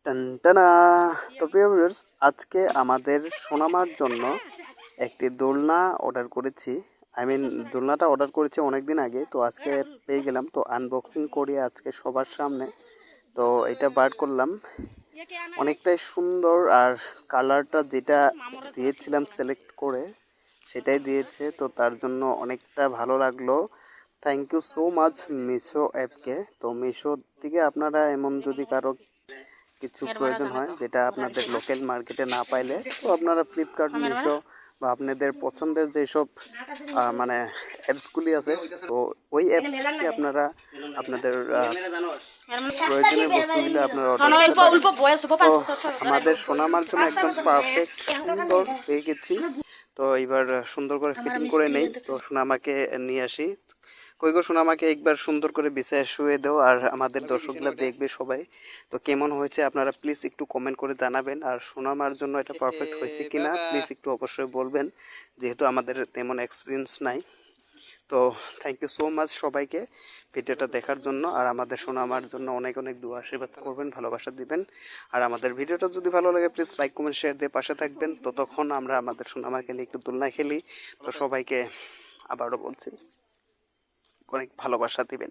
টানটানা। তো প্রিয় ভিউয়ার্স, আজকে আমাদের সোনামার জন্য একটি দোলনা অর্ডার করেছি। দোলনাটা অর্ডার করেছি অনেক দিন আগে, তো আজকে পেয়ে গেলাম। তো আনবক্সিং করি আজকে সবার সামনে। তো এটা বার করলাম, অনেকটাই সুন্দর। আর কালারটা যেটা দিয়েছিলাম সিলেক্ট করে সেটাই দিয়েছে, তো তার জন্য অনেকটা ভালো লাগলো। Thank you so much Meesho অ্যাপকে। তো মিশো থেকে আপনারা এমন যদি কারো কিছু প্রয়োজন হয় যেটা আপনাদের লোকাল মার্কেটে না পাইলে, তো আপনারা ফ্লিপকার্ট, মিশো বা আপনাদের পছন্দের যেসব মানে অ্যাপসগুলি আছে, তো ওই অ্যাপস থেকে আপনারা আপনাদের প্রয়োজনীয় বস্তুগুলো আপনারা অর্ডার করতে পারেন। তো আমাদের সোনামার জন্য একদম পারফেক্ট সুন্দর পেয়ে গেছি। তো এবার সুন্দর করে ফিটিং করে নেই। তো সোনামাকে নিয়ে আসি। কই গো সোনামাকে একবার সুন্দর করে বিছায় শুয়ে দাও, আর আমাদের দর্শকগুলো দেখবে সবাই। তো কেমন হয়েছে আপনারা প্লিজ একটু কমেন্ট করে জানাবেন। আর সোনামার জন্য এটা পারফেক্ট হয়েছে কিনা প্লিজ একটু অবশ্যই বলবেন, যেহেতু আমাদের তেমন এক্সপিরিয়েন্স নাই। তো থ্যাংক ইউ সো মাচ সবাইকে ভিডিওটা দেখার জন্য। আর আমাদের সোনামার জন্য অনেক অনেক দোয়া আশীর্বাদ করবেন, ভালোবাসা দিবেন। আর আমাদের ভিডিওটা যদি ভালো লাগে প্লিজ লাইক কমেন্ট শেয়ার দিয়ে পাশে থাকবেন। ততক্ষণ আমরা আমাদের সোনামাকে নিয়ে একটু দোলনা খেলি। তো সবাইকে আবারও বলছি অনেক ভালোবাসা দিবেন।